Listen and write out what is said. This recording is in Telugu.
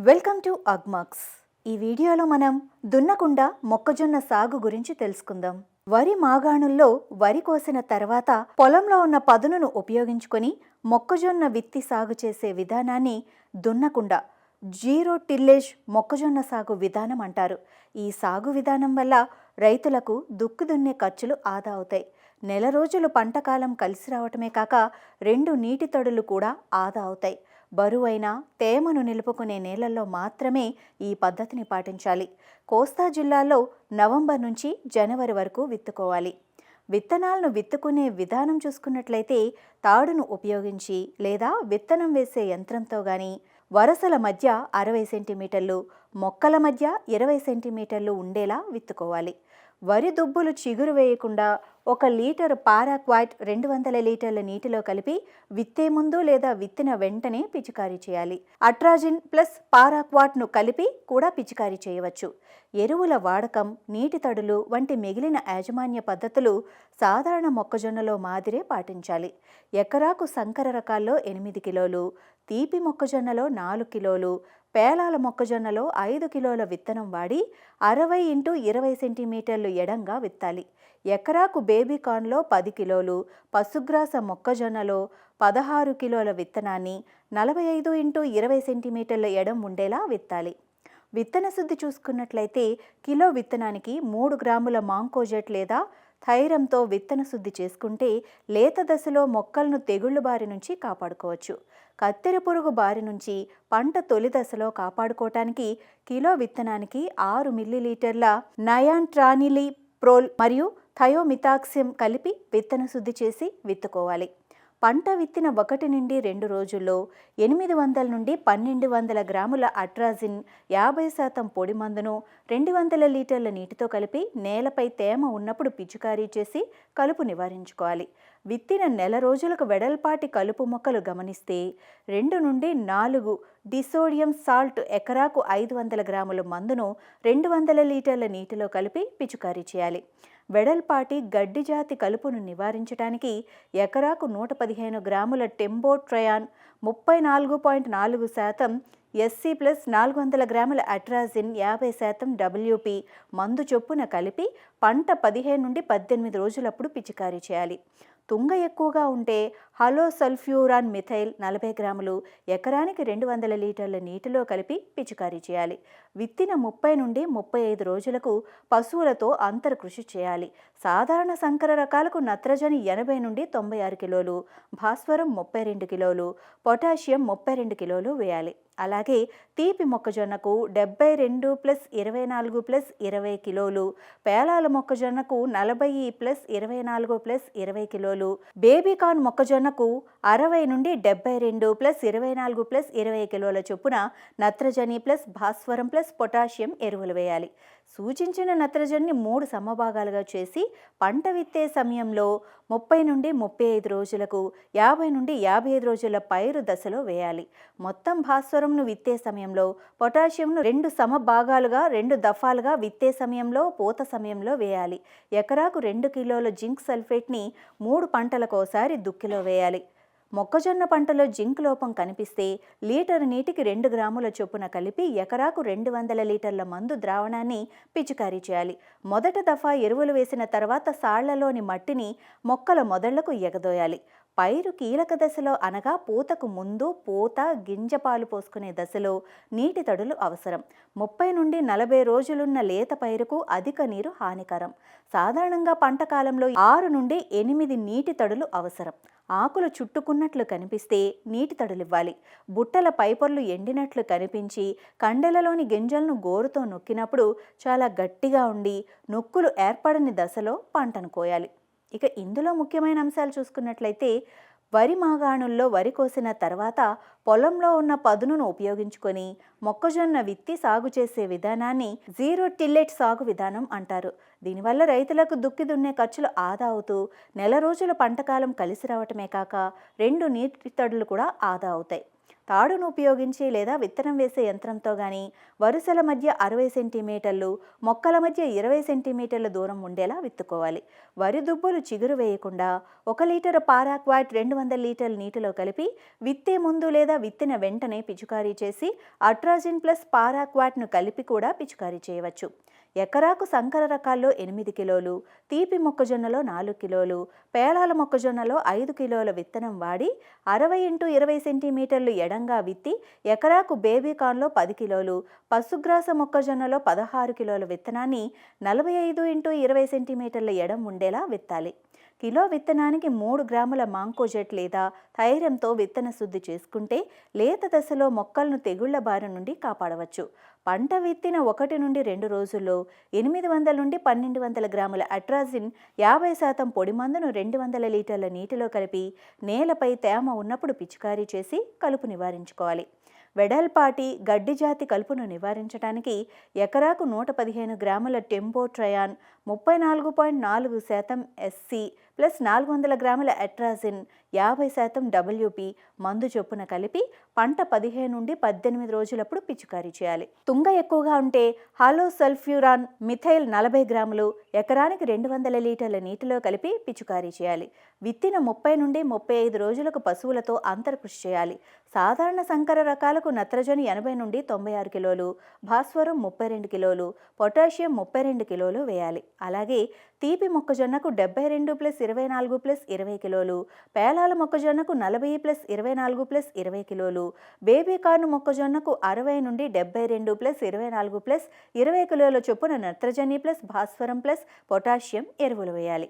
Welcome to Agmax. ఈ వీడియోలో మనం దున్నకుండా మొక్కజొన్న సాగు గురించి తెలుసుకుందాం. వరి మాగాణుల్లో వరి కోసిన తర్వాత పొలంలో ఉన్న పదునును ఉపయోగించుకొని మొక్కజొన్న విత్తి సాగు చేసే విధానాన్ని దున్నకుండా జీరో టిల్లేజ్ మొక్కజొన్న సాగు విధానం అంటారు. ఈ సాగు విధానం వల్ల రైతులకు దుక్కు దున్నే ఖర్చులు ఆదా అవుతాయి. నెల రోజులు పంటకాలం కలిసి రావటమే కాక 2 నీటి తడులు కూడా ఆదా అవుతాయి. బరువైన తేమను నిలుపుకునే నేలల్లో మాత్రమే ఈ పద్ధతిని పాటించాలి. కోస్తా జిల్లాలో నవంబర్ నుంచి జనవరి వరకు విత్తుకోవాలి. విత్తనాలను విత్తుకునే విధానం చూసుకున్నట్లయితే తాడును ఉపయోగించి లేదా విత్తనం వేసే యంత్రంతో గాని వరసల మధ్య 60 సెంటీమీటర్లు, మొక్కల మధ్య 20 సెంటీమీటర్లు ఉండేలా విత్తుకోవాలి. వరి దుబ్బులు చిగురు వేయకుండా 1 లీటర్ పారాక్వాట్ 200 లీటర్ల నీటిలో కలిపి విత్తే ముందు లేదా విత్తిన వెంటనే పిచికారీ చేయాలి. అట్రాజిన్ ప్లస్ పారాక్వాట్ను కలిపి కూడా పిచికారీ చేయవచ్చు. ఎరువుల వాడకం, నీటి తడులు వంటి మిగిలిన యాజమాన్య పద్ధతులు సాధారణ మొక్కజొన్నలో మాదిరే పాటించాలి. ఎకరాకు సంకర రకాల్లో 8 కిలోలు, తీపి మొక్కజొన్నలో 4 కిలోలు, పేలాల మొక్కజొన్నలో 5 కిలోల విత్తనం వాడి 60 x 20 సెంటీమీటర్లు ఎడంగా విత్తాలి. ఎకరాకు బేబీకార్న్లో 10 కిలోలు, పశుగ్రాస మొక్కజొన్నలో 16 కిలోల విత్తనాన్ని 45 x 20 సెంటీమీటర్ల ఎడం ఉండేలా విత్తాలి. విత్తన శుద్ధి చూసుకున్నట్లయితే కిలో విత్తనానికి 3 గ్రాముల మాంకోజెట్ లేదా థైరంతో విత్తన శుద్ధి చేసుకుంటే లేత దశలో మొక్కలను తెగుళ్ల బారి నుంచి కాపాడుకోవచ్చు. కత్తెర పురుగు బారి నుంచి పంట తొలి దశలో కాపాడుకోవటానికి కిలో విత్తనానికి 6 మిల్లీలీటర్ల నయాంట్రానిలి ప్రోల్ మరియు థయోమితాక్సిమ్ కలిపి విత్తన శుద్ధి చేసి విత్తుకోవాలి. పంట విత్తిన 1 నుండి 2 రోజుల్లో 800 నుండి 1200 గ్రాముల అట్రాజిన్ 50% పొడి మందును 200 లీటర్ల నీటితో కలిపి నేలపై తేమ ఉన్నప్పుడు పిచికారీ చేసి కలుపు నివారించుకోవాలి. విత్తిన నెల రోజులకు వెడల్పాటి కలుపు మొక్కలు గమనిస్తే 2 నుండి 4 డిసోడియం సాల్ట్ ఎకరాకు 500 గ్రాముల మందును 200 లీటర్ల నీటిలో కలిపి పిచికారీ చేయాలి. వెడల్పాటి గడ్డి జాతి కలుపును నివారించడానికి ఎకరాకు 115 గ్రాముల టెంబోట్రయాన్, 34.4% ఎస్సీ ప్లస్ 400 గ్రాముల అట్రాజిన్, 50% డబ్ల్యూపీ మందు చొప్పున కలిపి పంట 15 నుండి 18 రోజులప్పుడు పిచికారీ చేయాలి. తుంగ ఎక్కువగా ఉంటే హలోసల్ఫ్యూరాన్ మిథైల్ 40 గ్రాములు ఎకరానికి 200 లీటర్ల నీటిలో కలిపి పిచికారీ చేయాలి. విత్తిన 30 నుండి 35 రోజులకు పశువులతో అంతర కృషి చేయాలి. సాధారణ సంకర రకాలకు నత్రజని 80 నుండి 96 కిలోలు, భాస్వరం 32 కిలోలు, పొటాషియం 32 కిలోలు వేయాలి. అలాగే తీపి మొక్కజొన్నకు 72 + 24 + 20 కిలోలు, పేలాల మొక్కజొన్నకు 40 + 24 + 20 కిలోలు, బేబీకార్న్ మొక్కజొన్నకు 60 నుండి 72 + 24 + 20 కిలోల చొప్పున నత్రజని ప్లస్ భాస్వరం ప్లస్ పొటాషియం ఎరువులు వేయాలి. సూచించిన నత్రజనిని 3 సమభాగాలుగా చేసి పంట విత్తే సమయంలో 30 నుండి 35 రోజులకు, 50 నుండి 55 రోజుల పైరు దశలో వేయాలి. మొత్తం భాస్వరంను విత్తే సమయంలో, పొటాషియంను 2 సమభాగాలుగా 2 దఫాలుగా విత్తే సమయంలో, పూత సమయంలో వేయాలి. ఎకరాకు 2 కిలోల జింక్ సల్ఫేట్ని 3 పంటలకోసారి దుక్కిలో వేయాలి. మొక్కజొన్న పంటలో జింక్ లోపం కనిపిస్తే లీటరు నీటికి 2 గ్రాముల చొప్పున కలిపి ఎకరాకు 200 లీటర్ల మందు ద్రావణాన్ని పిచికారీ చేయాలి. మొదట దఫా ఎరువులు వేసిన తర్వాత సాళ్లలోని మట్టిని మొక్కల మొదళ్లకు ఎగదోయాలి. పైరు కీలక దశలో అనగా పూతకు ముందు, పూత, గింజ పాలు పోసుకునే దశలో నీటి తడులు అవసరం. 30 నుండి 40 రోజులున్న లేత పైరుకు అధిక నీరు హానికరం. సాధారణంగా పంట కాలంలో 6 నుండి 8 నీటి తడులు అవసరం. ఆకులు చుట్టుకున్నట్లు కనిపిస్తే నీటి తడులివ్వాలి. బుట్టల పైపొర్లు ఎండినట్లు కనిపించి కండెలలోని గింజలను గోరుతో నొక్కినప్పుడు చాలా గట్టిగా ఉండి నొక్కులు ఏర్పడని దశలో పంటను కోయాలి. ఇక ఇందులో ముఖ్యమైన అంశాలు చూసుకున్నట్లయితే వరి మాగాణుల్లో వరి కోసిన తర్వాత పొలంలో ఉన్న పదునును ఉపయోగించుకొని మొక్కజొన్న విత్తి సాగు చేసే విధానాన్ని జీరో టిల్లెట్ సాగు విధానం అంటారు. దీనివల్ల రైతులకు దుక్కి దున్నే ఖర్చులు ఆదా అవుతూ నెల రోజుల పంటకాలం కలిసి రావటమే కాక 2 నీటి తడులు కూడా ఆదా అవుతాయి. తాడును ఉపయోగించి లేదా విత్తనం వేసే యంత్రంతో గాని వరుసల మధ్య 60 సెంటీమీటర్లు, మొక్కల మధ్య 20 సెంటీమీటర్ల దూరం ఉండేలా విత్తుకోవాలి. వరి దుబ్బులు చిగురు వేయకుండా 1 లీటరు పారాక్వాట్ 200 లీటర్ల నీటిలో కలిపి విత్తే ముందు లేదా విత్తిన వెంటనే పిచికారీ చేసి అట్రాజిన్ ప్లస్ పారాక్వాట్ను కలిపి కూడా పిచికారీ చేయవచ్చు. ఎకరాకు సంకర రకాల్లో 8 కిలోలు, తీపి మొక్కజొన్నలో 4 కిలోలు, పేలాల మొక్కజొన్నలో 5 కిలోల విత్తనం వాడి 60 x 20 సెంటీమీటర్లు ఎడంగా విత్తి ఎకరాకు బేబీకార్న్లో 10 కిలోలు, పశుగ్రాస మొక్కజొన్నలో 16 కిలోల విత్తనాన్ని 45 x 20 సెంటీమీటర్ల ఎడం ఉండేలా విత్తాలి. కిలో విత్తనానికి 3 గ్రాముల మాంకోజెట్ లేదా థైరంతో విత్తన శుద్ధి చేసుకుంటే లేత దశలో మొక్కలను తెగుళ్ల బారి నుండి కాపాడవచ్చు. పంట విత్తిన 1 నుండి 2 రోజుల్లో 800 నుండి 1200 గ్రాముల అట్రాజిన్ 50% పొడి మందును 200 లీటర్ల నీటిలో కలిపి నేలపై తేమ ఉన్నప్పుడు పిచికారీ చేసి కలుపు నివారించుకోవాలి. వెడల్పాటి గడ్డి జాతి కలుపును నివారించడానికి ఎకరాకు 115 గ్రాముల టెంపోట్రయాన్, 34.4% ఎస్సి ప్లస్ 400 గ్రాముల అట్రాజిన్, 50% WP మందు చొప్పున కలిపి పంట 15 నుండి 18 రోజులప్పుడు పిచికారీ చేయాలి. తుంగ ఎక్కువగా ఉంటే హాలోసల్ఫ్యూరాన్ మిథైల్ 40 గ్రాములు ఎకరానికి 200 లీటర్ల నీటిలో కలిపి పిచికారీ చేయాలి. విత్తిన 30 నుండి 35 రోజులకు పశువులతో అంతర్కృషి చేయాలి. సాధారణ సంకర రకాలకు నత్రజని 80 నుండి 96 కిలోలు, భాస్వరం 32 కిలోలు, పొటాషియం 32 కిలోలు వేయాలి. అలాగే తీపి మొక్కజొన్నకు 72+24+20 కిలోలు, పేలాల మొక్కజొన్నకు 40+24+20 కిలోలు, బేబీకార్న్ మొక్కజొన్నకు 60 నుండి 72+24+20 కిలోల చొప్పున నత్రజని ప్లస్ భాస్వరం ప్లస్ పొటాషియం ఎరువులు వేయాలి.